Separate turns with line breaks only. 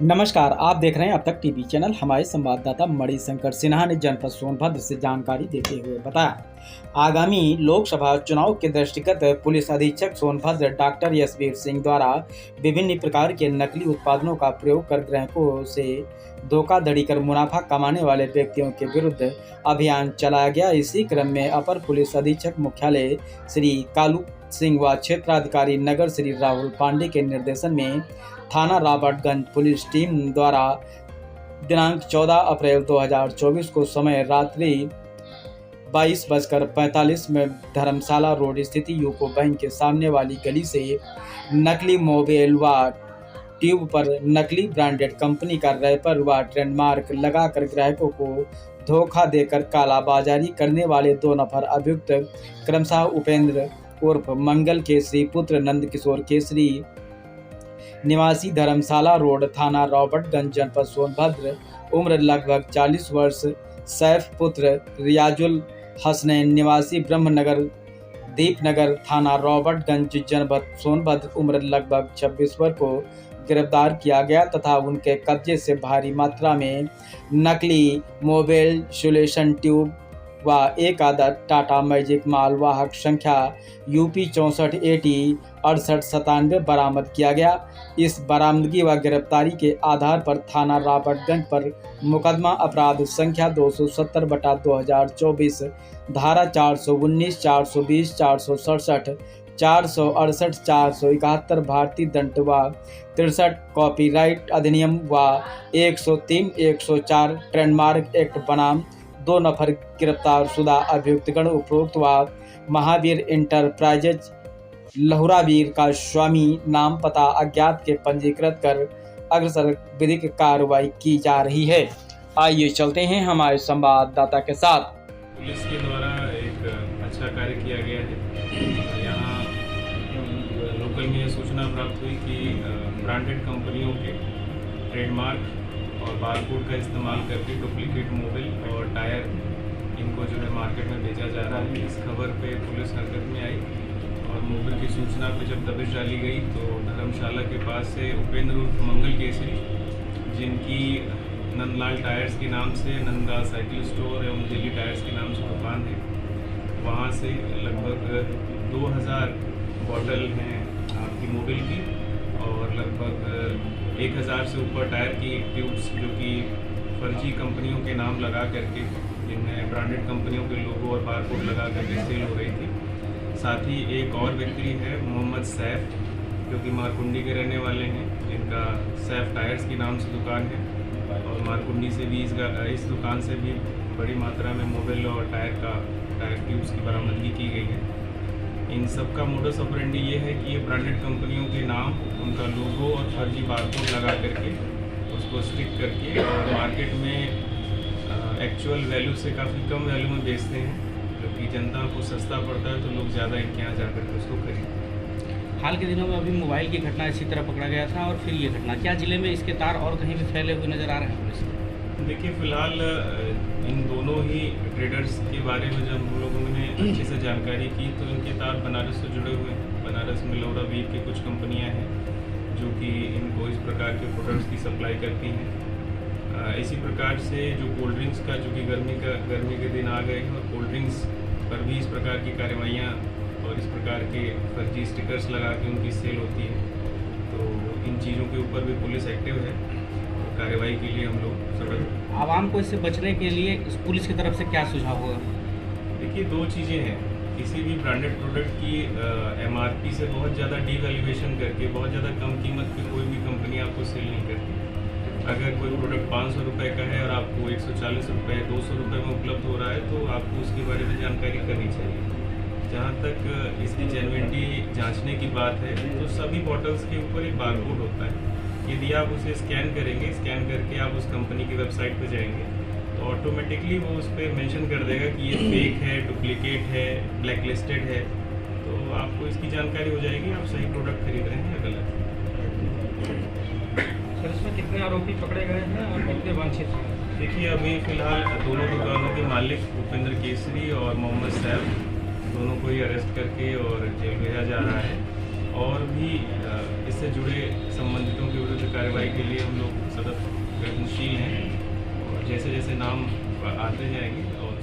नमस्कार, आप देख रहे हैं अब तक टीवी चैनल। हमारे संवाददाता मणिशंकर सिन्हा ने जनपद सोनभद्र से जानकारी देते हुए बताया, आगामी लोकसभा चुनाव के दृष्टिगत पुलिस अधीक्षक सोनभद्र डॉक्टर यशवीर सिंह द्वारा विभिन्न प्रकार के नकली उत्पादों का प्रयोग कर ग्राहकों से धोखाधड़ी कर मुनाफा कमाने वाले व्यक्तियों के विरुद्ध अभियान चलाया गया। इसी क्रम में अपर पुलिस अधीक्षक मुख्यालय श्री कालू सिंह व क्षेत्राधिकारी नगर श्री राहुल पांडे के निर्देशन में थाना रॉबर्टगंज पुलिस टीम द्वारा दिनांक 14 अप्रैल 2024 को समय रात्रि 22:45 में धर्मशाला रोड स्थित यूको बैंक के सामने वाली गली से नकली मोबाइल व ट्यूब पर नकली ब्रांडेड कंपनी का रैपर व ट्रेडमार्क लगाकर ग्राहकों को धोखा देकर कालाबाजारी करने वाले दो नफर अभियुक्त क्रमशः उपेंद्र उर्फ मंगल केसरी पुत्र नंद किशोर केसरी निवासी धर्मशाला रोड थाना रॉबर्टगंज जनपद सोनभद्र उम्र लगभग 40 वर्ष, सैफ पुत्र रियाजुल हसनैन निवासी ब्रह्मनगर दीपनगर थाना रॉबर्टगंज जनपद सोनभद्र उम्र लगभग 26 वर्ष को गिरफ्तार किया गया तथा उनके कब्जे से भारी मात्रा में नकली मोबाइल सोल्यूशन ट्यूब व एक आदत टाटा मैजिक मालवाहक संख्या यूपी 64 AT 6897 बरामद किया गया। इस बरामदगी व गिरफ्तारी के आधार पर थाना रॉबर्टगंज पर मुकदमा अपराध संख्या 270/2024 धारा 419, 420, 467, 468, 471 भारतीय दंड व 63 कॉपीराइट अधिनियम व 103, 104 ट्रेडमार्क एक्ट बनाम दो नफर गिरफ्तार शुदा अभियुक्तगण उपरोक्त व महावीर इंटरप्राइजेज लहुरावीर का स्वामी नाम पता अज्ञात के पंजीकृत कर अग्रसर विधिक कार्रवाई की जा रही है। आइए चलते हैं हमारे संवाददाता के साथ।
पुलिस के द्वारा एक अच्छा कार्य किया गया है। यहाँ लोकल में सूचना प्राप्त हुई कि ब्रांडेड कंपनियों के ट्रेडमार्क और बारकोड का इस्तेमाल करके डुप्लीकेट मोबाइल और टायर इनको जो है मार्केट में बेचा जा रहा है। इस खबर पे पुलिस हरकत में आई और मोबाइल की सूचना पे जब दबिश डाली गई तो धर्मशाला के पास से उपेंद्र उर्फ मंगल केसरी, जिनकी नंदलाल टायर्स के नाम से नंदा साइकिल स्टोर एवं दिल्ली टायर्स के नाम से दुकान है, वहाँ से लगभग 2000 बॉटल हैं आपकी मोबाइल की और लगभग 1000 से ऊपर टायर की ट्यूब्स जो कि फर्जी कंपनियों के नाम लगा करके, जिनमें ब्रांडेड कंपनियों के लोगो और बारकोड लगा करके सेल हो रही थी। साथ ही एक और व्यक्ति है मोहम्मद सैफ, जो कि मारकुंडी के रहने वाले हैं, जिनका सैफ टायर्स के नाम से दुकान है और मारकुंडी से भी इस दुकान से भी बड़ी मात्रा में मोबाइल और टायर ट्यूब्स की बरामदगी की गई है। इन सब का मोडस ऑपरेंडी ये है कि ये ब्रांडेड कंपनियों के नाम, उनका लोगो और फर्जी बारकोड लगा करके उसको स्टिक करके और मार्केट में एक्चुअल वैल्यू से काफ़ी कम वैल्यू में बेचते हैं, क्योंकि जनता को सस्ता पड़ता है तो लोग ज़्यादा इनके यहाँ जा करके उसको खरीदते।
हाल के दिनों में अभी मोबाइल की घटना इसी तरह पकड़ा गया था और फिर ये घटना, क्या जिले में इसके तार और कहीं भी फैले हुए नज़र आ रहे हैं पुलिस?
देखिए, फ़िलहाल इन दोनों ही ट्रेडर्स के बारे में जब हम लोगों ने अच्छे से जानकारी की तो इनके तार बनारस से जुड़े हुए हैं। बनारस में लहुरावीर की कुछ कंपनियां हैं जो कि इनको इस प्रकार के प्रोडक्ट्स की सप्लाई करती हैं। इसी प्रकार से जो कोल्ड ड्रिंक्स का, जो कि गर्मी के दिन आ गए हैं और कोल्ड ड्रिंक्स पर भी इस प्रकार की कार्रवाइयाँ और इस प्रकार के फर्जी स्टिकर्स लगा के उनकी सेल होती है। तो इन चीज़ों के ऊपर भी पुलिस एक्टिव है। कार्रवाई के लिए हम लोग सड़क।
आवाम को इससे बचने के लिए पुलिस की तरफ से क्या सुझाव होगा?
देखिए, दो चीज़ें हैं। किसी भी ब्रांडेड प्रोडक्ट की MRP से बहुत ज़्यादा डीवैल्यूएशन करके बहुत ज़्यादा कम कीमत पे कोई भी कंपनी आपको सेल नहीं करती। अगर कोई प्रोडक्ट 500 रुपये का है और आपको 140 रुपये 200 रुपये में उपलब्ध हो रहा है तो आपको उसके बारे में जानकारी करनी चाहिए। जहाँ तक इसकी जेन्युइनिटी जाँचने की बात है तो सभी बॉटल्स के ऊपर एक बारकोड होता है। यदि आप उसे स्कैन करेंगे, स्कैन करके आप उस कंपनी की वेबसाइट पर जाएंगे तो ऑटोमेटिकली वो उस पर मेंशन कर देगा कि ये फेक है, डुप्लीकेट है, ब्लैक लिस्टेड है। तो आपको इसकी जानकारी हो जाएगी, आप सही प्रोडक्ट खरीद रहे हैं या गलत।
सर, इसमें कितने आरोपी पकड़े गए हैं और कितने वांछित हैं?
देखिए, अभी फ़िलहाल दोनों दुकानों के मालिक उपेंद्र केसरी और मोहम्मद सैफ, दोनों को ही अरेस्ट करके और जेल भेजा जा रहा है। और भी इससे से जुड़े संबंधितों के विरुद्ध कार्रवाई के लिए हम लोग सतत प्रयत्नशील हैं और जैसे जैसे नाम आते जाएंगे और